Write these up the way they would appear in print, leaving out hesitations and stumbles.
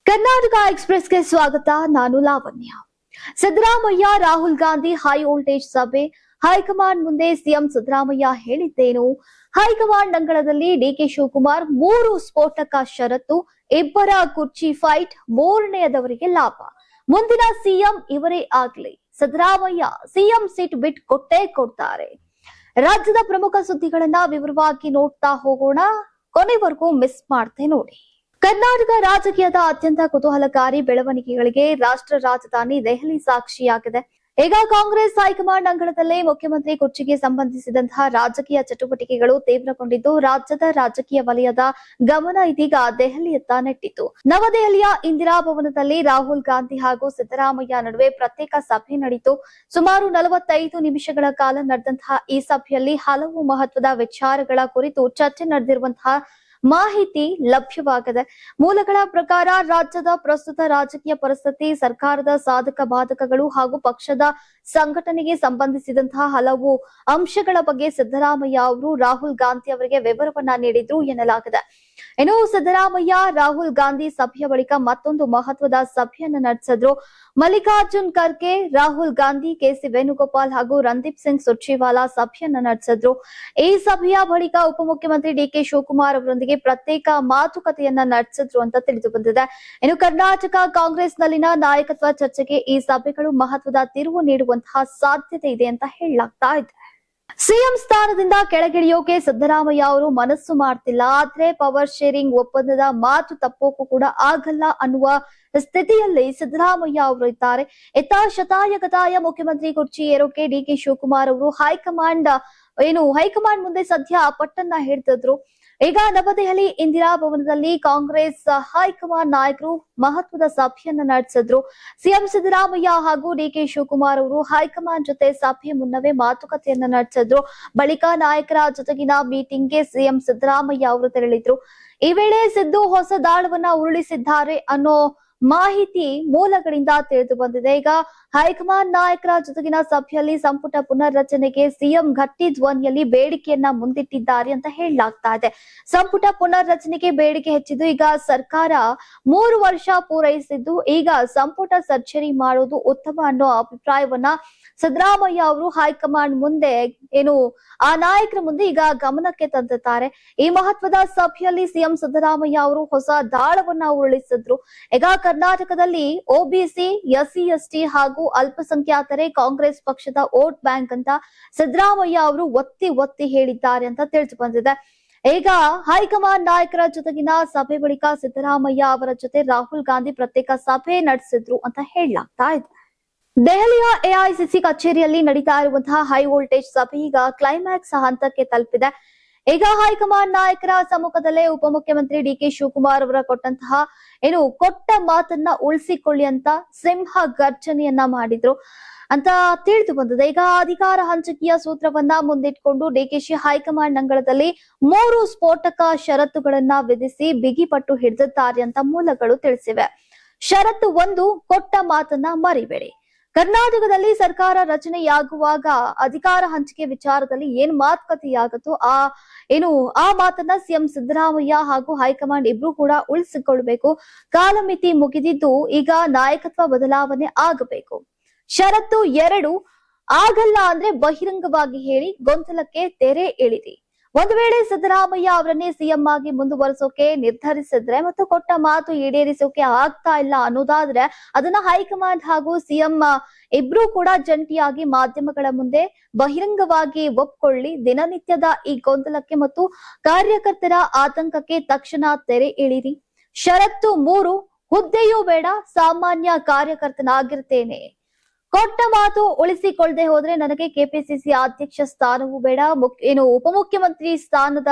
ಕರ್ನಾಟಕ ಎಕ್ಸ್‌ಪ್ರೆಸ್‌ಗೆ ಸ್ವಾಗತ. ನಾನು Lavanya. Siddaramaiah Rahul Gandhi high voltage ಸಭೆ. ಹೈಕಮಾಂಡ್ ಮುಂದೆ ಸಿಎಂ ಸಿದ್ದರಾಮಯ್ಯ ಹೇಳಿದ್ದೇನು? ಹೈಕಮಾಂಡ್ ಅಂಗಳದಲ್ಲಿ ಡಿಕೆ ಶಿವಕುಮಾರ್ 3 ಸ್ಫೋಟಕ ಷರತ್ತು. ಇಬ್ಬರ ಕುರ್ಚಿ ಫೈಟ್, ಮೂರನೆಯದವರಿಗೆ ಲಾಭ. ಮುಂದಿನ ಸಿಎಂ ಇವರೇ ಆಗ್ಲಿ. ಸಿದ್ದರಾಮಯ್ಯ ಸಿಎಂ ಸೀಟ್ ಬಿಟ್ ಕೊಟ್ಟೇ ಕೊಡ್ತಾರೆ. ರಾಜ್ಯದ ಪ್ರಮುಖ ಸುದ್ದಿಗಳನ್ನ ವಿವರವಾಗಿ ನೋಡ್ತಾ ಹೋಗೋಣ. ಕೊನೆವರೆಗೂ ಮಿಸ್ ಮಾಡದೆ ನೋಡಿ. ಕರ್ನಾಟಕ ರಾಜಕೀಯದ ಅತ್ಯಂತ ಕುತೂಹಲಕಾರಿ ಬೆಳವಣಿಗೆಗಳಿಗೆ ರಾಷ್ಟ್ರ ರಾಜಧಾನಿ ದೆಹಲಿ ಸಾಕ್ಷಿಯಾಗಿದೆ. ಈಗ ಕಾಂಗ್ರೆಸ್ ಹೈಕಮಾಂಡ್ ಅಂಗಳದಲ್ಲೇ ಮುಖ್ಯಮಂತ್ರಿ ಕುರ್ಚಿಗೆ ಸಂಬಂಧಿಸಿದಂತಹ ರಾಜಕೀಯ ಚಟುವಟಿಕೆಗಳು ತೀವ್ರಗೊಂಡಿದ್ದು, ರಾಜ್ಯದ ರಾಜಕೀಯ ವಲಯದ ಗಮನ ಇದೀಗ ದೆಹಲಿಯತ್ತ ನೆಟ್ಟಿತು. ನವದೆಹಲಿಯ ಇಂದಿರಾ ಭವನದಲ್ಲಿ ರಾಹುಲ್ ಗಾಂಧಿ ಹಾಗೂ ಸಿದ್ದರಾಮಯ್ಯ ನಡುವೆ ಪ್ರತ್ಯೇಕ ಸಭೆ ನಡೆಯಿತು. ಸುಮಾರು 45 ನಿಮಿಷಗಳ ಕಾಲ ನಡೆದಂತಹ ಈ ಸಭೆಯಲ್ಲಿ ಹಲವು ಮಹತ್ವದ ವಿಚಾರಗಳ ಕುರಿತು ಚರ್ಚೆ ನಡೆದಿರುವಂತಹ ಮಾಹಿತಿ ಲಭ್ಯವಾಗಿದೆ. ಮೂಲಗಳ ಪ್ರಕಾರ ರಾಜ್ಯದ ಪ್ರಸ್ತುತ ರಾಜಕೀಯ ಪರಿಸ್ಥಿತಿ, ಸರ್ಕಾರದ ಸಾಧಕ ಬಾಧಕಗಳು ಹಾಗೂ ಪಕ್ಷದ ಸಂಘಟನೆಗೆ ಸಂಬಂಧಿಸಿದಂತಹ ಹಲವು ಅಂಶಗಳ ಬಗ್ಗೆ ಸಿದ್ದರಾಮಯ್ಯ ಅವರು ರಾಹುಲ್ ಗಾಂಧಿ ಅವರಿಗೆ ವಿವರವನ್ನ ನೀಡಿದ್ರು ಎನ್ನಲಾಗಿದೆ. ಇನ್ನು ಸಿದ್ದರಾಮಯ್ಯ ರಾಹುಲ್ ಗಾಂಧಿ ಸಭೆಯ ಬಳಿಕ ಮತ್ತೊಂದು ಮಹತ್ವದ ಸಭೆಯನ್ನು ನಡೆಸಿದ್ರು. ಮಲ್ಲಿಕಾರ್ಜುನ್ ಖರ್ಗೆ, ರಾಹುಲ್ ಗಾಂಧಿ, ಕೆಸಿ ವೇಣುಗೋಪಾಲ್ ಹಾಗೂ ರಣದೀಪ್ ಸಿಂಗ್ ಸುರ್ಜೇವಾಲಾ ಸಭೆಯನ್ನ ನಡೆಸಿದ್ರು. ಈ ಸಭೆಯ ಬಳಿಕ ಉಪಮುಖ್ಯಮಂತ್ರಿ ಡಿಕೆ ಶಿವಕುಮಾರ್ ಅವರೊಂದಿಗೆ ಪ್ರತ್ಯೇಕ ಮಾತುಕತೆಯನ್ನ ನಡೆಸಿದ್ರು ಅಂತ ತಿಳಿದು ಬಂದಿದೆ. ಇನ್ನು ಕರ್ನಾಟಕ ಕಾಂಗ್ರೆಸ್ನಲ್ಲಿನ ನಾಯಕತ್ವ ಚರ್ಚೆಗೆ ಈ ಸಭೆಗಳು ಮಹತ್ವದ ತಿರುವು ನೀಡುವಂತಹ ಸಾಧ್ಯತೆ ಇದೆ ಅಂತ ಹೇಳಲಾಗ್ತಾ ಇದೆ. ಸಿಎಂ ಸ್ಥಾನದಿಂದ ಕೆಳಗಿಳಿಯೋಕೆ ಸಿದ್ದರಾಮಯ್ಯ ಅವರು ಮನಸ್ಸು ಮಾಡ್ತಿಲ್ಲ. ಆದ್ರೆ ಪವರ್ ಶೇರಿಂಗ್ ಒಪ್ಪಂದದ ಮಾತು ತಪ್ಪೋಕು ಕೂಡ ಆಗಲ್ಲ ಅನ್ನುವ ಸ್ಥಿತಿಯಲ್ಲಿ ಸಿದ್ದರಾಮಯ್ಯ ಅವರು ಇದ್ದಾರೆ. ಶತಾಯಗತಾಯ ಮುಖ್ಯಮಂತ್ರಿ ಕುರ್ಚಿ ಏರೋಕೆ ಡಿಕೆ ಶಿವಕುಮಾರ್ ಅವರು ಹೈಕಮಾಂಡ್ ಮುಂದೆ ಸದ್ಯ ಪಟ್ಟನ್ನ ಹಿಡಿದಿದ್ರು. ಈಗ ನವದೆಹಲಿ ಇಂದಿರಾ ಭವನದಲ್ಲಿ ಕಾಂಗ್ರೆಸ್ ಹೈಕಮಾಂಡ್ ನಾಯಕರು ಮಹತ್ವದ ಸಭೆಯನ್ನ ನಡೆಸಿದ್ರು. ಸಿಎಂ ಸಿದ್ದರಾಮಯ್ಯ ಹಾಗೂ ಡಿಕೆ ಶಿವಕುಮಾರ್ ಅವರು ಹೈಕಮಾಂಡ್ ಜೊತೆ ಸಭೆ ಮುನ್ನವೇ ಮಾತುಕತೆಯನ್ನ ನಡೆಸಿದ್ರು. ಬಳಿಕ ನಾಯಕರ ಜೊತೆಗಿನ ಮೀಟಿಂಗ್ಗೆ ಸಿಎಂ ಸಿದ್ದರಾಮಯ್ಯ ಅವರು ತೆರಳಿದ್ರು. ಈ ವೇಳೆ ಸಿದ್ದು ಹೊಸ ದಾಳವನ್ನ ಉರುಳಿಸಿದ್ದಾರೆ ಅನ್ನೋ ಮಾಹಿತಿ ಮೂಲಗಳಿಂದ ತಿಳಿದು ಬಂದಿದೆ. ಈಗ ಹೈಕಮಾಂಡ್ ನಾಯಕರ ಜೊತೆಗಿನ ಸಭೆಯಲ್ಲಿ ಸಂಪುಟ ಪುನರ್ರಚನೆಗೆ ಸಿಎಂ ಗಟ್ಟಿ ಧ್ವನಿಯಲ್ಲಿ ಬೇಡಿಕೆಯನ್ನ ಮುಂದಿಟ್ಟಿದ್ದಾರೆ ಅಂತ ಹೇಳಲಾಗ್ತಾ ಇದೆ. ಸಂಪುಟ ಪುನರ್ರಚನೆಗೆ ಬೇಡಿಕೆ ಹೆಚ್ಚಿದ್ದು, ಈಗ ಸರ್ಕಾರ 3 ವರ್ಷ ಪೂರೈಸಿದ್ದು, ಈಗ ಸಂಪುಟ ಸರ್ಜರಿ ಮಾಡೋದು ಉತ್ತಮ ಅನ್ನೋ ಅಭಿಪ್ರಾಯವನ್ನ ಸಿದ್ದರಾಮಯ್ಯ ಅವರು ಹೈಕಮಾಂಡ್ ಮುಂದೆ ಆ ನಾಯಕರ ಮುಂದೆ ಈಗ ಗಮನಕ್ಕೆ ತಂದಿದ್ದಾರೆ. ಈ ಮಹತ್ವದ ಸಭೆಯಲ್ಲಿ ಸಿಎಂ ಸಿದ್ದರಾಮಯ್ಯ ಅವರು ಹೊಸ ದಾಳವನ್ನ ಉರುಳಿಸಿದ್ರು. ಈಗ ಕರ್ನಾಟಕದಲ್ಲಿ ಒಬಿಸಿ, ಎಸ್ಸಿ, ಎಸ್ಟಿ ಹಾಗೂ ಅಲ್ಪಸಂಖ್ಯಾತರೇ ಕಾಂಗ್ರೆಸ್ ಪಕ್ಷದ ವೋಟ್ ಬ್ಯಾಂಕ್ ಅಂತ ಸಿದ್ದರಾಮಯ್ಯ ಅವರು ಒತ್ತಿ ಹೇಳಿದ್ದಾರೆ ಅಂತ ತಿಳಿದು ಬಂದಿದೆ. ಈಗ ಹೈಕಮಾಂಡ್ ನಾಯಕರ ಜೊತೆಗಿನ ಸಭೆ ಬಳಿಕ ಸಿದ್ದರಾಮಯ್ಯ ಅವರ ಜೊತೆ ರಾಹುಲ್ ಗಾಂಧಿ ಪ್ರತ್ಯೇಕ ಸಭೆ ನಡೆಸಿದ್ರು ಅಂತ ಹೇಳಲಾಗ್ತಾ ಇದೆ. ದೆಹಲಿಯ ಎಐಸಿಸಿ ಕಚೇರಿಯಲ್ಲಿ ನಡೀತಾ ಇರುವಂತಹ ಹೈ ವೋಲ್ಟೇಜ್ ಸಭೆ ಈಗ ಕ್ಲೈಮ್ಯಾಕ್ಸ್ ಹಂತಕ್ಕೆ ತಲುಪಿದೆ. ಈಗ ಹೈಕಮಾಂಡ್ ನಾಯಕರ ಸಮ್ಮುಖದಲ್ಲೇ ಉಪಮುಖ್ಯಮಂತ್ರಿ ಡಿಕೆ ಶಿವಕುಮಾರ್ ಅವರ ಕೊಟ್ಟ ಮಾತನ್ನ ಉಳಿಸಿಕೊಳ್ಳಿ ಅಂತ ಸಿಂಹ ಗರ್ಜನೆಯನ್ನ ಮಾಡಿದ್ರು ಅಂತ ತಿಳಿದು ಬಂದಿದೆ. ಈಗ ಅಧಿಕಾರ ಹಂಚಿಕೆಯ ಸೂತ್ರವನ್ನ ಮುಂದಿಟ್ಕೊಂಡು ಡಿಕೆಶಿ ಹೈಕಮಾಂಡ್ ಅಂಗಳದಲ್ಲಿ 3 ಸ್ಫೋಟಕ ಷರತ್ತುಗಳನ್ನ ವಿಧಿಸಿ ಬಿಗಿಪಟ್ಟು ಹಿಡಿದಿದ್ದಾರೆ ಅಂತ ಮೂಲಗಳು ತಿಳಿಸಿವೆ. ಷರತ್ತು 1, ಕೊಟ್ಟ ಮಾತನ್ನ ಮರಿಬೇಡಿ. ಕರ್ನಾಟಕದಲ್ಲಿ ಸರ್ಕಾರ ರಚನೆಯಾಗುವಾಗ ಅಧಿಕಾರ ಹಂಚಿಕೆ ವಿಚಾರದಲ್ಲಿ ಏನ್ ಮಾತುಕತೆಯಾಗುತ್ತೋ ಆ ಮಾತನ್ನ ಸಿಎಂ ಸಿದ್ದರಾಮಯ್ಯ ಹಾಗೂ ಹೈಕಮಾಂಡ್ ಇಬ್ರು ಕೂಡ ಉಳಿಸಿಕೊಳ್ಬೇಕು. ಕಾಲಮಿತಿ ಮುಗಿದಿದ್ದು, ಈಗ ನಾಯಕತ್ವ ಬದಲಾವಣೆ ಆಗಬೇಕು. ಷರತ್ತು 2, ಆಗಲ್ಲ ಅಂದ್ರೆ ಬಹಿರಂಗವಾಗಿ ಹೇಳಿ, ಗೊಂದಲಕ್ಕೆ ತೆರೆ ಎಳಿರಿ. ಒಂದು ವೇಳೆ ಸಿದ್ದರಾಮಯ್ಯ ಅವರನ್ನೇ ಸಿಎಂ ಆಗಿ ಮುಂದುವರಿಸೋಕೆ ನಿರ್ಧರಿಸಿದ್ರೆ ಮತ್ತು ಕೊಟ್ಟ ಮಾತು ಈಡೇರಿಸೋಕೆ ಆಗ್ತಾ ಇಲ್ಲ ಅನ್ನೋದಾದ್ರೆ ಅದನ್ನ ಹೈಕಮಾಂಡ್ ಹಾಗೂ ಸಿಎಂ ಇಬ್ರು ಕೂಡ ಜಂಟಿಯಾಗಿ ಮಾಧ್ಯಮಗಳ ಮುಂದೆ ಬಹಿರಂಗವಾಗಿ ಒಪ್ಕೊಳ್ಳಿ. ದಿನನಿತ್ಯದ ಈ ಗೊಂದಲಕ್ಕೆ ಮತ್ತು ಕಾರ್ಯಕರ್ತರ ಆತಂಕಕ್ಕೆ ತಕ್ಷಣ ತೆರೆ ಎಳಿರಿ. ಷರತ್ತು 3, ಹುದ್ದೆಯೂ ಬೇಡ, ಸಾಮಾನ್ಯ ಕಾರ್ಯಕರ್ತನಾಗಿರ್ತೇನೆ. ಕೊಟ್ಟ ಮಾತು ಉಳಿಸಿಕೊಳ್ಳದೆ ಹೋದ್ರೆ ನನಗೆ ಕೆಪಿಸಿಸಿ ಅಧ್ಯಕ್ಷ ಸ್ಥಾನವೂ ಬೇಡ, ಉಪಮುಖ್ಯಮಂತ್ರಿ ಸ್ಥಾನದ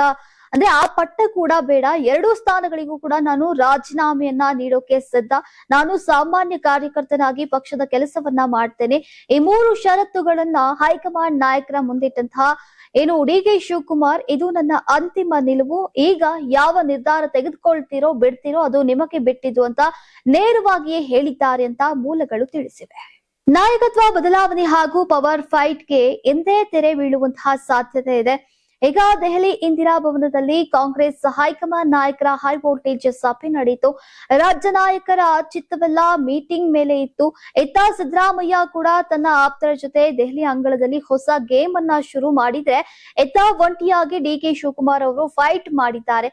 ಆ ಪಟ್ಟ ಕೂಡ ಬೇಡ. 2 ಸ್ಥಾನಗಳಿಗೂ ಕೂಡ ನಾನು ರಾಜೀನಾಮೆಯನ್ನ ನೀಡೋಕೆ ಸಿದ್ಧ. ನಾನು ಸಾಮಾನ್ಯ ಕಾರ್ಯಕರ್ತನಾಗಿ ಪಕ್ಷದ ಕೆಲಸವನ್ನ ಮಾಡ್ತೇನೆ. ಈ 3 ಷರತ್ತುಗಳನ್ನ ಹೈಕಮಾಂಡ್ ನಾಯಕರ ಮುಂದಿಟ್ಟಂತಹ ಡಿಕೆ ಶಿವಕುಮಾರ್, ಇದು ನನ್ನ ಅಂತಿಮ ನಿಲುವು. ಈಗ ಯಾವ ನಿರ್ಧಾರ ತೆಗೆದುಕೊಳ್ತೀರೋ ಬಿಡ್ತೀರೋ ಅದು ನಿಮಗೆ ಬಿಟ್ಟಿದ್ದು ಅಂತ ನೇರವಾಗಿಯೇ ಹೇಳಿದ್ದಾರೆ ಅಂತ ಮೂಲಗಳು ತಿಳಿಸಿವೆ. ನಾಯಕತ್ವ ಬದಲಾವಣೆ ಹಾಗೂ ಪವರ್ ಫೈಟ್ಗೆ ಎಂದೇ ತೆರೆ ಬೀಳುವಂತಹ ಸಾಧ್ಯತೆ ಇದೆ. ಈಗ ದೆಹಲಿ ಇಂದಿರಾ ಭವನದಲ್ಲಿ ಕಾಂಗ್ರೆಸ್ ಹೈಕಮಾಂಡ್ ನಾಯಕರ ಹೈ ವೋಲ್ಟೇಜ್ ಸಭೆ ನಡೆಯಿತು. ರಾಜ್ಯ ನಾಯಕರ ಚಿತ್ತವೆಲ್ಲ ಮೀಟಿಂಗ್ ಮೇಲೆ ಇತ್ತು. ಇತ್ತ ಸಿದ್ದರಾಮಯ್ಯ ಕೂಡ ತನ್ನ ಆಪ್ತರ ಜೊತೆ ದೆಹಲಿ ಅಂಗಳದಲ್ಲಿ ಹೊಸ ಗೇಮ್ ಅನ್ನ ಶುರು ಮಾಡಿದ್ರೆ, ಇತ್ತ ಒಂಟಿಯಾಗಿ ಡಿಕೆ ಶಿವಕುಮಾರ್ ಅವರು ಫೈಟ್ ಮಾಡಿದ್ದಾರೆ.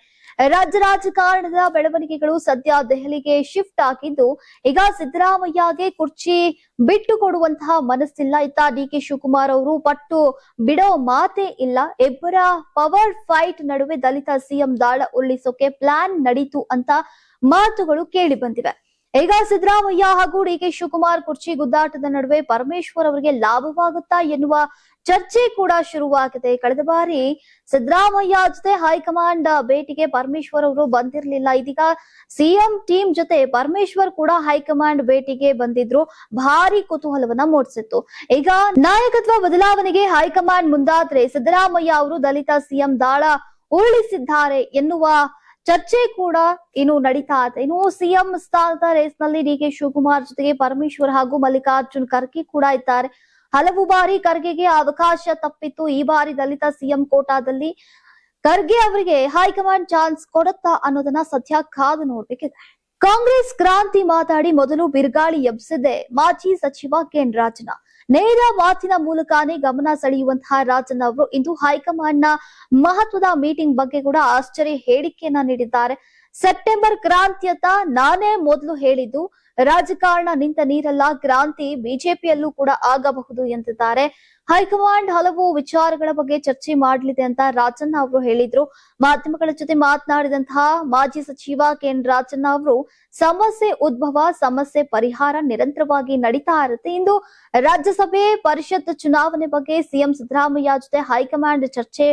ರಾಜ್ಯ ರಾಜಕಾರಣದ ಬೆಳವಣಿಗೆಗಳು ಸದ್ಯ ದೆಹಲಿಗೆ ಶಿಫ್ಟ್ ಆಗಿದ್ದು, ಈಗ ಸಿದ್ದರಾಮಯ್ಯಗೆ ಕುರ್ಚಿ ಬಿಟ್ಟು ಕೊಡುವಂತಹ ಮನಸ್ಸಿಲ್ಲ. ಇತ್ತ ಡಿಕೆ ಶಿವಕುಮಾರ್ ಅವರು ಪಟ್ಟು ಬಿಡೋ ಮಾತೇ ಇಲ್ಲ. ಇಬ್ಬರ ಪವರ್ ಫೈಟ್ ನಡುವೆ ದಲಿತ ಸಿಎಂ ದಾಳ ಉರುಳಿಸೋಕೆ ಪ್ಲಾನ್ ನಡೀತು ಅಂತ ಮಾತುಗಳು ಕೇಳಿ ಬಂದಿವೆ. ಈಗ ಸಿದ್ದರಾಮಯ್ಯ ಹಾಗೂ ಡಿಕೆ ಶಿವಕುಮಾರ್ ಕುರ್ಚಿ ಗುದ್ದಾಟದ ನಡುವೆ ಪರಮೇಶ್ವರ್ ಅವರಿಗೆ ಲಾಭವಾಗುತ್ತಾ ಎನ್ನುವ ಚರ್ಚೆ ಕೂಡ ಶುರುವಾಗಿದೆ. ಕಳೆದ ಬಾರಿ ಸಿದ್ದರಾಮಯ್ಯ ಜೊತೆ ಹೈಕಮಾಂಡ್ ಭೇಟಿಗೆ ಪರಮೇಶ್ವರ್ ಅವರು ಬಂದಿರಲಿಲ್ಲ. ಇದೀಗ ಸಿಎಂ ಟೀಮ್ ಜೊತೆ ಪರಮೇಶ್ವರ್ ಕೂಡ ಹೈಕಮಾಂಡ್ ಭೇಟಿಗೆ ಬಂದಿದ್ರು. ಭಾರಿ ಕುತೂಹಲವನ್ನ ಮೂಡಿಸಿತ್ತು. ಈಗ ನಾಯಕತ್ವ ಬದಲಾವಣೆಗೆ ಹೈಕಮಾಂಡ್ ಮುಂದಾದ್ರೆ ಸಿದ್ದರಾಮಯ್ಯ ಅವರು ದಲಿತ ಸಿಎಂ ದಾಳ ಉರುಳಿಸಿದ್ದಾರೆ ಎನ್ನುವ ಚರ್ಚೆ ಕೂಡ ಇನ್ನು ನಡೀತಾ ಇದೆ. ಇನ್ನು ಸಿಎಂ ಸ್ಥಾನದ ರೇಸ್ ನಲ್ಲಿ ಡಿಕೆ ಶಿವಕುಮಾರ್ ಜೊತೆಗೆ ಪರಮೇಶ್ವರ್ ಹಾಗೂ ಮಲ್ಲಿಕಾರ್ಜುನ್ ಖರ್ಗೆ ಕೂಡ ಇದ್ದಾರೆ. ಹಲವು ಬಾರಿ ಖರ್ಗೆಗೆ ಅವಕಾಶ ತಪ್ಪಿತ್ತು. ಈ ಬಾರಿ ದಲಿತ ಸಿಎಂ ಕೋಟಾದಲ್ಲಿ ಖರ್ಗೆ ಅವರಿಗೆ ಹೈಕಮಾಂಡ್ ಚಾನ್ಸ್ ಕೊಡುತ್ತಾ ಅನ್ನೋದನ್ನ ಸದ್ಯ ಕಾದು ನೋಡ್ಬೇಕಿದೆ. ಕಾಂಗ್ರೆಸ್ ಕ್ರಾಂತಿ ಮಾತಾಡಿ ಮೊದಲು ಬಿರುಗಾಳಿ ಎಬ್ಬಿಸಿದೆ ಮಾಜಿ ಸಚಿವ ಕೆಎನ್ ರಾಜಣ್ಣ. ನೇರ ಮಾತಿನ ಮೂಲಕನೇ ಗಮನ ಸೆಳೆಯುವಂತಹ ರಾಜಣ್ಣ ಅವರು ಇಂದು ಹೈಕಮಾಂಡ್ ನ ಮಹತ್ವದ ಮೀಟಿಂಗ್ ಬಗ್ಗೆ ಕೂಡ ಆಶ್ಚರ್ಯ ಹೇಳಿಕೆಯನ್ನ ನೀಡಿದ್ದಾರೆ. ಸೆಪ್ಟೆಂಬರ್ ಕ್ರಾಂತಿಯತ್ತ ನಾನೇ ಮೊದಲು ಹೇಳಿದ್ದು, ರಾಜಕಾರಣ ನಿಂತ ನೀರಲ್ಲ, ಕ್ರಾಂತಿ ಬಿಜೆಪಿಯಲ್ಲೂ ಕೂಡ ಆಗಬಹುದು ಎಂದಿದ್ದಾರೆ. ಹೈಕಮಾಂಡ್ ಹಲವು ವಿಚಾರಗಳ ಬಗ್ಗೆ ಚರ್ಚೆ ಮಾಡಲಿದೆ ಅಂತ ರಾಜಣ್ಣ ಅವರು ಹೇಳಿದ್ರು. ಮಾಧ್ಯಮಗಳ ಜೊತೆ ಮಾತನಾಡಿದಂತಹ ಮಾಜಿ ಸಚಿವ ಕೆಎನ್ ರಾಜಣ್ಣ ಅವರು ಸಮಸ್ಯೆ ಉದ್ಭವ, ಸಮಸ್ಯೆ ಪರಿಹಾರ ನಿರಂತರವಾಗಿ ನಡೀತಾ ಇರುತ್ತೆ. ಇಂದು ರಾಜ್ಯಸಭೆ ಪರಿಷತ್ ಚುನಾವಣೆ ಬಗ್ಗೆ ಸಿಎಂ ಸಿದ್ದರಾಮಯ್ಯ ಜೊತೆ ಹೈಕಮಾಂಡ್ ಚರ್ಚೆ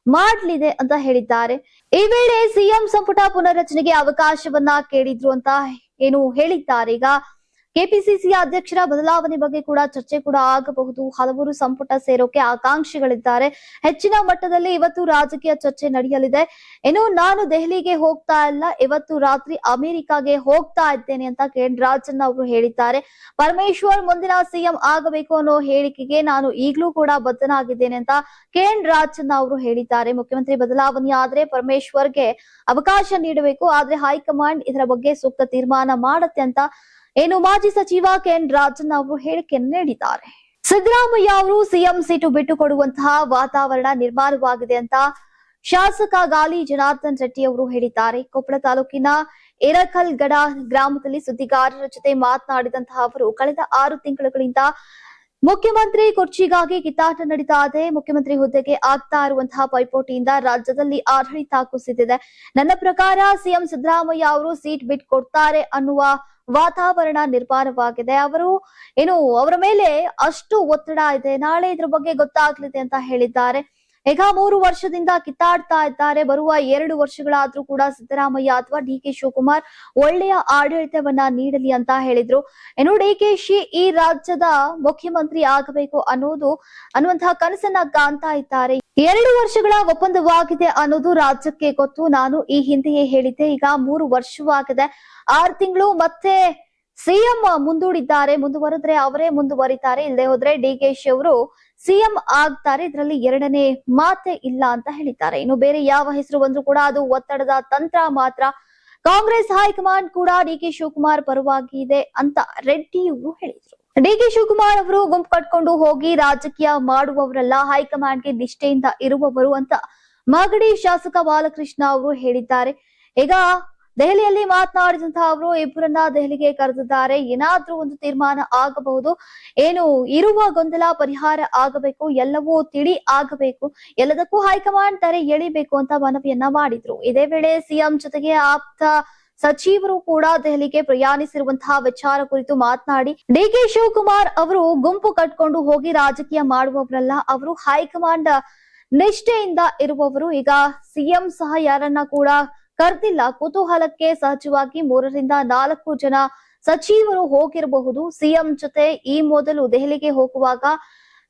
ಮಾಡಲಿದೆ ಅಂತ ಹೇಳಿದ್ದಾರೆ. ಈ ವೇಳೆ ಸಿಎಂ ಸಂಪುಟ ಪುನರ್ರಚನೆಗೆ ಅವಕಾಶವನ್ನ ಕೇಳಿದ್ರು ಅಂತ ಹೇಳಿದ್ದಾರೆ. ಈಗ ಕೆಪಿಸಿಸಿ ಅಧ್ಯಕ್ಷರ ಬದಲಾವಣೆ ಬಗ್ಗೆ ಕೂಡ ಚರ್ಚೆ ಕೂಡ ಆಗಬಹುದು. ಹಲವರು ಸಂಪುಟ ಸೇರೋಕೆ ಆಕಾಂಕ್ಷಿಗಳಿದ್ದಾರೆ. ಹೆಚ್ಚಿನ ಮಟ್ಟದಲ್ಲಿ ಇವತ್ತು ರಾಜಕೀಯ ಚರ್ಚೆ ನಡೆಯಲಿದೆ. ಇನ್ನು ನಾನು ದೆಹಲಿಗೆ ಹೋಗ್ತಾ ಇಲ್ಲ, ಇವತ್ತು ರಾತ್ರಿ ಅಮೆರಿಕಾಗೆ ಹೋಗ್ತಾ ಇದ್ದೇನೆ ಅಂತ ಕೆಎನ್ ರಾಜಣ್ಣ ಅವರು ಹೇಳಿದ್ದಾರೆ. ಪರಮೇಶ್ವರ್ ಮುಂದಿನ ಸಿಎಂ ಆಗಬೇಕು ಅನ್ನೋ ಹೇಳಿಕೆಗೆ ನಾನು ಈಗಲೂ ಕೂಡ ಬದ್ಧನಾಗಿದ್ದೇನೆ ಅಂತ ಕೆಎನ್ ರಾಜಣ್ಣ ಅವರು ಹೇಳಿದ್ದಾರೆ. ಮುಖ್ಯಮಂತ್ರಿ ಬದಲಾವಣೆ ಆದ್ರೆ ಪರಮೇಶ್ವರ್ಗೆ ಅವಕಾಶ ನೀಡಬೇಕು, ಆದ್ರೆ ಹೈಕಮಾಂಡ್ ಇದರ ಬಗ್ಗೆ ಸೂಕ್ತ ತೀರ್ಮಾನ ಮಾಡುತ್ತೆ ಅಂತ ಮಾಜಿ ಸಚಿವ ಕೆಎನ್ ರಾಜಣ್ಣ ಅವರು ಹೇಳಿಕೆಯನ್ನು ನೀಡಿದ್ದಾರೆ. ಸಿದ್ದರಾಮಯ್ಯ ಅವರು ಸಿಎಂ ಸೀಟು ಬಿಟ್ಟು ಕೊಡುವಂತಹ ವಾತಾವರಣ ನಿರ್ಮಾಣವಾಗಿದೆ ಅಂತ ಶಾಸಕ ಗಾಲಿ ಜನಾರ್ದನ್ ರೆಡ್ಡಿ ಅವರು ಹೇಳಿದ್ದಾರೆ. ಕೊಪ್ಪಳ ತಾಲೂಕಿನ ಎರಕಲ್ಗಡ ಗ್ರಾಮದಲ್ಲಿ ಸುದ್ದಿಗಾರರ ಜೊತೆ ಮಾತನಾಡಿದಂತಹ ಅವರು ಕಳೆದ 6 ತಿಂಗಳುಗಳಿಂದ ಮುಖ್ಯಮಂತ್ರಿ ಕುರ್ಚಿಗಾಗಿ ಕಿತ್ತಾಟ ನಡೀತಾ ಇದೆ. ಮುಖ್ಯಮಂತ್ರಿ ಹುದ್ದೆಗೆ ಆಗ್ತಾ ಇರುವಂತಹ ಪೈಪೋಟಿಯಿಂದ ರಾಜ್ಯದಲ್ಲಿ ಆಡಳಿತ ಕುಸಿದಿದೆ. ನನ್ನ ಪ್ರಕಾರ ಸಿಎಂ ಸಿದ್ದರಾಮಯ್ಯ ಅವರು ಸೀಟ್ ಬಿಟ್ಟು ಕೊಡ್ತಾರೆ ಅನ್ನುವ ವಾತಾವರಣ ನಿರ್ಮಾಣವಾಗಿದೆ. ಅವರ ಮೇಲೆ ಅಷ್ಟು ಒತ್ತಡ ಇದೆ, ನಾಳೆ ಇದ್ರ ಬಗ್ಗೆ ಗೊತ್ತಾಗ್ಲಿದೆ ಅಂತ ಹೇಳಿದ್ದಾರೆ. ಈಗ 3 ವರ್ಷದಿಂದ ಕಿತ್ತಾಡ್ತಾ ಇದ್ದಾರೆ. ಬರುವ 2 ವರ್ಷಗಳಾದ್ರೂ ಕೂಡ ಸಿದ್ದರಾಮಯ್ಯ ಅಥವಾ ಡಿಕೆ ಶಿವಕುಮಾರ್ ಒಳ್ಳೆಯ ಆಡಳಿತವನ್ನ ನೀಡಲಿ ಅಂತ ಹೇಳಿದ್ರು. ಡಿಕೆಶಿ ಈ ರಾಜ್ಯದ ಮುಖ್ಯಮಂತ್ರಿ ಆಗಬೇಕು ಅನ್ನುವಂತಹ ಕನಸನ್ನ ಕಾಣ್ತಾ ಇದ್ದಾರೆ. 2 ವರ್ಷಗಳ ಒಪ್ಪಂದವಾಗಿದೆ ಅನ್ನೋದು ರಾಜ್ಯಕ್ಕೆ ಗೊತ್ತು. ನಾನು ಈ ಹಿಂದೆಯೇ ಹೇಳಿದ್ದೆ. ಈಗ 3 ವರ್ಷವಾಗಿದೆ, 6 ತಿಂಗಳು ಮತ್ತೆ ಸಿಎಂ ಮುಂದುವರೆದ್ರೆ ಅವರೇ ಮುಂದುವರಿತಾರೆ, ಇಲ್ಲದೆ ಹೋದ್ರೆ ಡಿಕೆಶಿ ಅವರು ಸಿಎಂ ಆಗ್ತಾರೆ. ಇದರಲ್ಲಿ ಎರಡನೇ ಮಾತೆ ಇಲ್ಲ ಅಂತ ಹೇಳಿದ್ದಾರೆ. ಇನ್ನು ಬೇರೆ ಯಾವ ಹೆಸರು ಬಂದ್ರೂ ಕೂಡ ಅದು ಒತ್ತಡದ ತಂತ್ರ ಮಾತ್ರ. ಕಾಂಗ್ರೆಸ್ ಹೈಕಮಾಂಡ್ ಕೂಡ ಡಿಕೆ ಶಿವಕುಮಾರ್ ಪರವಾಗಿ ಇದೆ ಅಂತ ರೆಡ್ಡಿ ಅವರು ಹೇಳಿದ್ರು. ಡಿಕೆ ಶಿವಕುಮಾರ್ ಅವರು ಗುಂಪು ಕಟ್ಕೊಂಡು ಹೋಗಿ ರಾಜಕೀಯ ಮಾಡುವವರಲ್ಲ, ಹೈಕಮಾಂಡ್ಗೆ ನಿಷ್ಠೆಯಿಂದ ಇರುವವರು ಅಂತ ಮಾಗಡಿ ಶಾಸಕ ಬಾಲಕೃಷ್ಣ ಅವರು ಹೇಳಿದ್ದಾರೆ. ಈಗ ದೆಹಲಿಯಲ್ಲಿ ಮಾತನಾಡಿದಂತಹ ಅವರು ಇಬ್ಬರನ್ನ ದೆಹಲಿಗೆ ಕರೆದಿದ್ದಾರೆ. ಏನಾದ್ರೂ ಒಂದು ತೀರ್ಮಾನ ಆಗಬಹುದು, ಇರುವ ಗೊಂದಲ ಪರಿಹಾರ ಆಗಬೇಕು, ಎಲ್ಲವೂ ತಿಳಿ ಆಗಬೇಕು, ಎಲ್ಲದಕ್ಕೂ ಹೈಕಮಾಂಡ್ ತಾರೆ ಎಳಿಬೇಕು ಅಂತ ಮನವಿಯನ್ನ ಮಾಡಿದ್ರು. ಇದೇ ವೇಳೆ ಸಿಎಂ ಜೊತೆಗೆ ಆಪ್ತ ಸಚಿವರು ಕೂಡ ದೆಹಲಿಗೆ ಪ್ರಯಾಣಿಸಿರುವಂತಹ ವಿಚಾರ ಕುರಿತು ಮಾತನಾಡಿ, ಡಿಕೆ ಶಿವಕುಮಾರ್ ಅವರು ಗುಂಪು ಕಟ್ಕೊಂಡು ಹೋಗಿ ರಾಜಕೀಯ ಮಾಡುವವರಲ್ಲ, ಅವರು ಹೈಕಮಾಂಡ್ ನಿಷ್ಠೆಯಿಂದ ಇರುವವರು. ಈಗ ಸಿಎಂ ಸಹ ಯಾರನ್ನ ಕೂಡ ಕರೆದಿಲ್ಲ. ಕುತೂಹಲಕ್ಕೆ ಸಹಜವಾಗಿ 3 ರಿಂದ 4 ಜನ ಸಚಿವರು ಹೋಗಿರಬಹುದು. ಸಿಎಂ ಜೊತೆ ಈ ಮೊದಲು ದೆಹಲಿಗೆ ಹೋಗುವಾಗ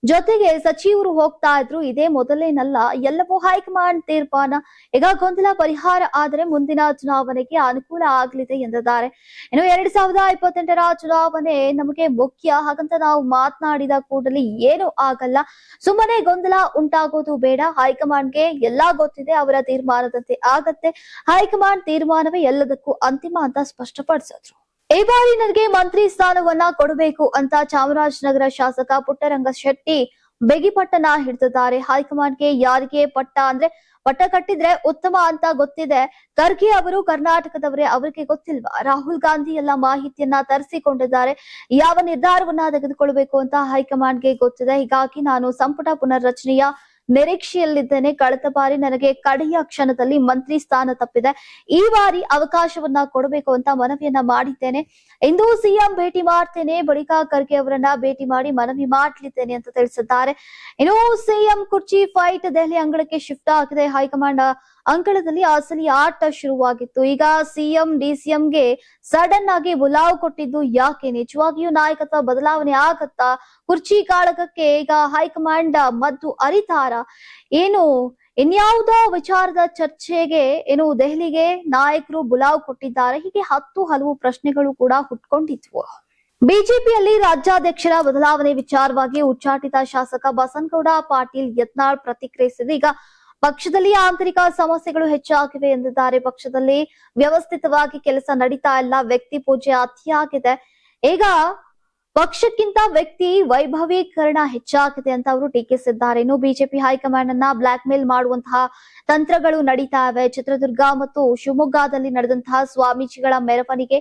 ಜೊತೆಗೆ ಸಚಿವರು ಹೋಗ್ತಾ ಇದ್ರು. ಇದೇ ಮೊದಲೇನಲ್ಲ, ಎಲ್ಲವೂ ಹೈಕಮಾಂಡ್ ತೀರ್ಮಾನ. ಈಗ ಗೊಂದಲ ಪರಿಹಾರ ಆದರೆ ಮುಂದಿನ ಚುನಾವಣೆಗೆ ಅನುಕೂಲ ಆಗಲಿದೆ ಎಂದಿದ್ದಾರೆ. ಇನ್ನು 2028ರ ಚುನಾವಣೆ ನಮಗೆ ಮುಖ್ಯ, ಹಾಗಂತ ನಾವು ಮಾತನಾಡಿದ ಕೂಡಲೇ ಏನು ಆಗಲ್ಲ. ಸುಮ್ಮನೆ ಗೊಂದಲ ಉಂಟಾಗೋದು ಬೇಡ. ಹೈಕಮಾಂಡ್ಗೆ ಎಲ್ಲಾ ಗೊತ್ತಿದೆ, ಅವರ ತೀರ್ಮಾನದಂತೆ ಆಗತ್ತೆ. ಹೈಕಮಾಂಡ್ ತೀರ್ಮಾನವೇ ಎಲ್ಲದಕ್ಕೂ ಅಂತಿಮ ಅಂತ ಸ್ಪಷ್ಟಪಡಿಸಿದ್ರು. ಈ ಬಾರಿ ನನಗೆ ಮಂತ್ರಿ ಸ್ಥಾನವನ್ನ ಕೊಡಬೇಕು ಅಂತ ಚಾಮರಾಜನಗರ ಶಾಸಕ ಪುಟ್ಟರಂಗ ಶೆಟ್ಟಿ ಬೆಗಿಪಟ್ಟನ ಹಿಡಿದಿದ್ದಾರೆ. ಹೈಕಮಾಂಡ್ಗೆ ಯಾರಿಗೆ ಪಟ್ಟ ಕಟ್ಟಿದ್ರೆ ಉತ್ತಮ ಅಂತ ಗೊತ್ತಿದೆ. ಖರ್ಗೆ ಅವರು ಕರ್ನಾಟಕದವರೇ, ಅವರಿಗೆ ಗೊತ್ತಿಲ್ವಾ? ರಾಹುಲ್ ಗಾಂಧಿ ಎಲ್ಲ ಮಾಹಿತಿಯನ್ನ ತರಿಸಿಕೊಂಡಿದ್ದಾರೆ. ಯಾವ ನಿರ್ಧಾರವನ್ನ ತೆಗೆದುಕೊಳ್ಬೇಕು ಅಂತ ಹೈಕಮಾಂಡ್ಗೆ ಗೊತ್ತಿದೆ. ಹೀಗಾಗಿ ನಾನು ಸಂಪುಟ ಪುನರ್ರಚನೆಯ ನಿರೀಕ್ಷೆಯಲ್ಲಿದ್ದೇನೆ. ಕಳೆದ ಬಾರಿ ನನಗೆ ಕಡೆಯ ಕ್ಷಣದಲ್ಲಿ ಮಂತ್ರಿ ಸ್ಥಾನ ತಪ್ಪಿದೆ. ಈ ಬಾರಿ ಅವಕಾಶವನ್ನ ಕೊಡಬೇಕು ಅಂತ ಮನವಿಯನ್ನ ಮಾಡಿದ್ದೇನೆ. ಇಂದು ಸಿಎಂ ಭೇಟಿ ಮಾಡ್ತೇನೆ, ಬಳಿಕ ಖರ್ಗೆ ಅವರನ್ನ ಭೇಟಿ ಮಾಡಿ ಮನವಿ ಮಾಡಲಿದ್ದೇನೆ ಅಂತ ತಿಳಿಸಿದ್ದಾರೆ. ಇನ್ನು ಸಿಎಂ ಕುರ್ಚಿ ಫೈಟ್ ದೆಹಲಿ ಅಂಗಳಕ್ಕೆ ಶಿಫ್ಟ್ ಆಗಿದೆ. ಹೈಕಮಾಂಡ್ ಅಂಗಳದಲ್ಲಿ ಅಸಲಿ ಆಟ ಶುರುವಾಗಿತ್ತು. ಈಗ ಸಿಎಂ ಡಿಸಿಎಂಗೆ ಸಡನ್ ಆಗಿ ಬುಲಾವ್ ಕೊಟ್ಟಿದ್ದು ಯಾಕೆ? ನಿಜವಾಗಿಯೂ ನಾಯಕತ್ವ ಬದಲಾವಣೆ ಆಗತ್ತಾ? ಕುರ್ಚಿ ಕಾಳಗಕ್ಕೆ ಈಗ ಹೈಕಮಾಂಡ್ ಮದ್ದು ಅರಿತಾರ? ಇನ್ಯಾವುದೋ ವಿಚಾರದ ಚರ್ಚೆಗೆ ದೆಹಲಿಗೆ ನಾಯಕರು ಬುಲಾವ್ ಕೊಟ್ಟಿದ್ದಾರೆ. ಹೀಗೆ ಹಲವು ಪ್ರಶ್ನೆಗಳು ಕೂಡ ಹುಟ್ಕೊಂಡಿದ್ವು. ಬಿಜೆಪಿಯಲ್ಲಿ ರಾಜ್ಯಾಧ್ಯಕ್ಷರ ಬದಲಾವಣೆ ವಿಚಾರವಾಗಿ ಉಚ್ಚಾಟಿತ ಶಾಸಕ ಬಸನಗೌಡ ಪಾಟೀಲ್ ಯತ್ನಾಳ್ ಪ್ರತಿಕ್ರಿಯಿಸಿದ್ದು, ಈಗ ಪಕ್ಷದಲ್ಲಿ ಆಂತರಿಕ ಸಮಸ್ಯೆಗಳು ಹೆಚ್ಚಾಗಿವೆ ಎಂದಿದ್ದಾರೆ. ಪಕ್ಷದಲ್ಲಿ ವ್ಯವಸ್ಥಿತವಾಗಿ ಕೆಲಸ ನಡೀತಾ ಇಲ್ಲ, ವ್ಯಕ್ತಿ ಪೂಜೆ ಅತಿಯಾಗಿದೆ. ಈಗ ಪಕ್ಷಕ್ಕಿಂತ ವ್ಯಕ್ತಿ ವೈಭವೀಕರಣ ಹೆಚ್ಚಾಗಿದೆ ಅಂತ ಅವರು ಟೀಕಿಸಿದ್ದಾರೆ. ಇನ್ನು ಬಿಜೆಪಿ ಹೈಕಮಾಂಡ್ ಅನ್ನ ಬ್ಲಾಕ್ ಮೇಲ್ ಮಾಡುವಂತಹ ತಂತ್ರಗಳು ನಡೀತಾ ಇವೆ. ಚಿತ್ರದುರ್ಗ ಮತ್ತು ಶಿವಮೊಗ್ಗದಲ್ಲಿ ನಡೆದಂತಹ ಸ್ವಾಮೀಜಿಗಳ ಮೆರವಣಿಗೆ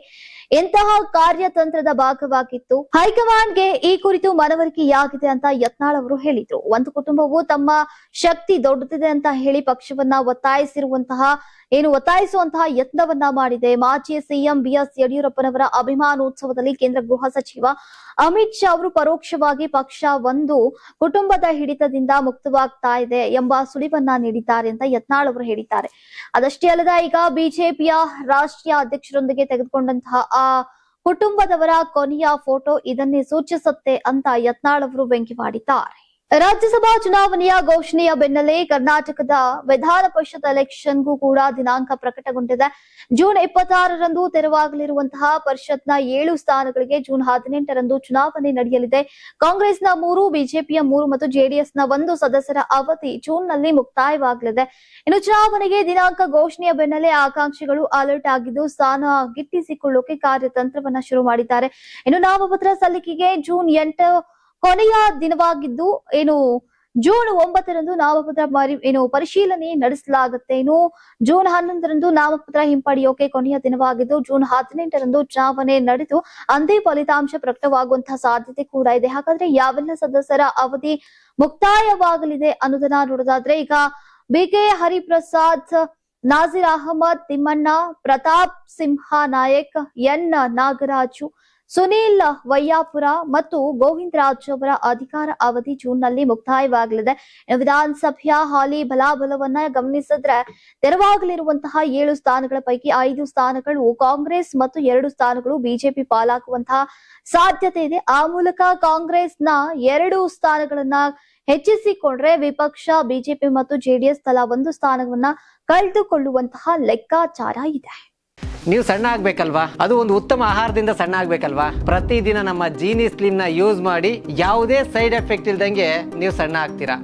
ಎಂತಹ ಕಾರ್ಯತಂತ್ರದ ಭಾಗವಾಗಿತ್ತು. ಹೈಕಮಾಂಡ್ಗೆ ಈ ಕುರಿತು ಮನವರಿಕೆಯಾಗಿದೆ ಅಂತ ಯತ್ನಾಳ್ ಅವರು ಹೇಳಿದ್ರು. ಒಂದು ಕುಟುಂಬವು ತಮ್ಮ ಶಕ್ತಿ ದೊಡ್ಡದಿದೆ ಅಂತ ಹೇಳಿ ಪಕ್ಷವನ್ನ ಒತ್ತಾಯಿಸುವಂತಹ ಯತ್ನವನ್ನ ಮಾಡಿದೆ. ಮಾಜಿ ಸಿಎಂ ಬಿಎಸ್ ಯಡಿಯೂರಪ್ಪನವರ ಅಭಿಮಾನೋತ್ಸವದಲ್ಲಿ ಕೇಂದ್ರ ಗೃಹ ಸಚಿವ ಅಮಿತ್ ಶಾ ಅವರು ಪರೋಕ್ಷವಾಗಿ ಪಕ್ಷ ಒಂದು ಕುಟುಂಬದ ಹಿಡಿತದಿಂದ ಮುಕ್ತವಾಗ್ತಾ ಇದೆ ಎಂಬ ಸುಳಿವನ್ನ ನೀಡಿದ್ದಾರೆ ಅಂತ ಯತ್ನಾಳ್ ಅವರು ಹೇಳಿದ್ದಾರೆ. ಅದಷ್ಟೇ ಅಲ್ಲದ ಈಗ ಬಿಜೆಪಿಯ ರಾಷ್ಟ್ರೀಯ ಅಧ್ಯಕ್ಷರೊಂದಿಗೆ ತೆಗೆದುಕೊಂಡಂತಹ ಆ ಕುಟುಂಬದವರ ಕೊನೆಯ ಫೋಟೋ ಇದನ್ನೇ ಸೂಚಿಸುತ್ತೆ ಅಂತ ಯತ್ನಾಳ್ ಅವರು ವ್ಯಂಗ್ಯವಾಡಿದ್ದಾರೆ. ರಾಜ್ಯಸಭಾ ಚುನಾವಣೆಯ ಘೋಷಣೆಯ ಬೆನ್ನಲ್ಲೇ ಕರ್ನಾಟಕದ ವಿಧಾನ ಪರಿಷತ್ ಎಲೆಕ್ಷನ್ಗೂ ಕೂಡ ದಿನಾಂಕ ಪ್ರಕಟಗೊಂಡಿದೆ. ಜೂನ್ 26ರಂದು ತೆರವಾಗಲಿರುವಂತಹ ಪರಿಷತ್ನ 7 ಸ್ಥಾನಗಳಿಗೆ ಜೂನ್ 18ರಂದು ಚುನಾವಣೆ ನಡೆಯಲಿದೆ. ಕಾಂಗ್ರೆಸ್ನ 3, ಬಿಜೆಪಿಯ 3 ಮತ್ತು ಜೆಡಿಎಸ್ನ 1 ಸದಸ್ಯರ ಅವಧಿ ಜೂನ್ನಲ್ಲಿ ಮುಕ್ತಾಯವಾಗಲಿದೆ. ಇನ್ನು ಚುನಾವಣೆಗೆ ದಿನಾಂಕ ಘೋಷಣೆಯ ಬೆನ್ನಲ್ಲೇ ಆಕಾಂಕ್ಷಿಗಳು ಅಲರ್ಟ್ ಆಗಿದ್ದು ಸ್ಥಾನ ಗಿಟ್ಟಿಸಿಕೊಳ್ಳೋಕೆ ಕಾರ್ಯತಂತ್ರವನ್ನ ಶುರು ಮಾಡಿದ್ದಾರೆ. ಇನ್ನು ನಾಮಪತ್ರ ಸಲ್ಲಿಕೆಗೆ ಜೂನ್ 8 ಕೊನೆಯ ದಿನವಾಗಿದ್ದು ಜೂನ್ 9ರಂದು ನಾಮಪತ್ರ ಪರಿಶೀಲನೆ ನಡೆಸಲಾಗುತ್ತೆ. ಇನ್ನು ಜೂನ್ 11ರಂದು ನಾಮಪತ್ರ ಹಿಂಪಡೆಯೋಕೆ ಕೊನೆಯ ದಿನವಾಗಿದ್ದು ಜೂನ್ 18ರಂದು ಚುನಾವಣೆ ನಡೆದು ಅಂದೇ ಫಲಿತಾಂಶ ಪ್ರಕಟವಾಗುವಂತಹ ಸಾಧ್ಯತೆ ಕೂಡ ಇದೆ. ಹಾಗಾದ್ರೆ ಯಾವೆಲ್ಲ ಸದಸ್ಯರ ಅವಧಿ ಮುಕ್ತಾಯವಾಗಲಿದೆ ಅನ್ನೋದನ್ನ ನೋಡೋದಾದ್ರೆ, ಈಗ ಬಿಕೆ ಹರಿಪ್ರಸಾದ್, ನಾಜೀರ್ ಅಹಮದ್ ತಿಮ್ಮಣ್ಣ, ಪ್ರತಾಪ್ ಸಿಂಹ ನಾಯಕ್, ಎನ್ ನಾಗರಾಜು, ಸುನೀಲ್ ವಯ್ಯಾಪುರ ಮತ್ತು ಗೋವಿಂದ ರಾಜ್ ಅವರ ಅಧಿಕಾರ ಅವಧಿ ಜೂನ್ನಲ್ಲಿ ಮುಕ್ತಾಯವಾಗಲಿದೆ. ವಿಧಾನಸಭೆಯ ಹಾಲಿ ಬಲಾಬಲವನ್ನ ಗಮನಿಸಿದ್ರೆ ತೆರವಾಗಲಿರುವಂತಹ 7 ಸ್ಥಾನಗಳ ಪೈಕಿ 5 ಸ್ಥಾನಗಳು ಕಾಂಗ್ರೆಸ್ ಮತ್ತು 2 ಸ್ಥಾನಗಳು ಬಿಜೆಪಿ ಪಾಲಾಗುವಂತಹ ಸಾಧ್ಯತೆ ಇದೆ. ಆ ಮೂಲಕ ಕಾಂಗ್ರೆಸ್ನ 2 ಸ್ಥಾನಗಳನ್ನ ಹೆಚ್ಚಿಸಿಕೊಂಡ್ರೆ ವಿಪಕ್ಷ ಬಿಜೆಪಿ ಮತ್ತು ಜೆಡಿಎಸ್ ತಲಾ 1 ಸ್ಥಾನವನ್ನ ಕಳೆದುಕೊಳ್ಳುವಂತಹ ಲೆಕ್ಕಾಚಾರ ಇದೆ. ನೀವು ಸಣ್ಣ ಆಗ್ಬೇಕಲ್ವಾ? ಅದು ಒಂದು ಉತ್ತಮ ಆಹಾರದಿಂದ ಸಣ್ಣ ಆಗ್ಬೇಕಲ್ವಾ? ಪ್ರತಿದಿನ ನಮ್ಮ ಜೀನಿ ಸ್ಲಿಮ್ ನ ಯೂಸ್ ಮಾಡಿ ಯಾವುದೇ ಸೈಡ್ ಎಫೆಕ್ಟ್ ಇಲ್ದಂಗೆ ನೀವು ಸಣ್ಣ ಆಗ್ತೀರಾ.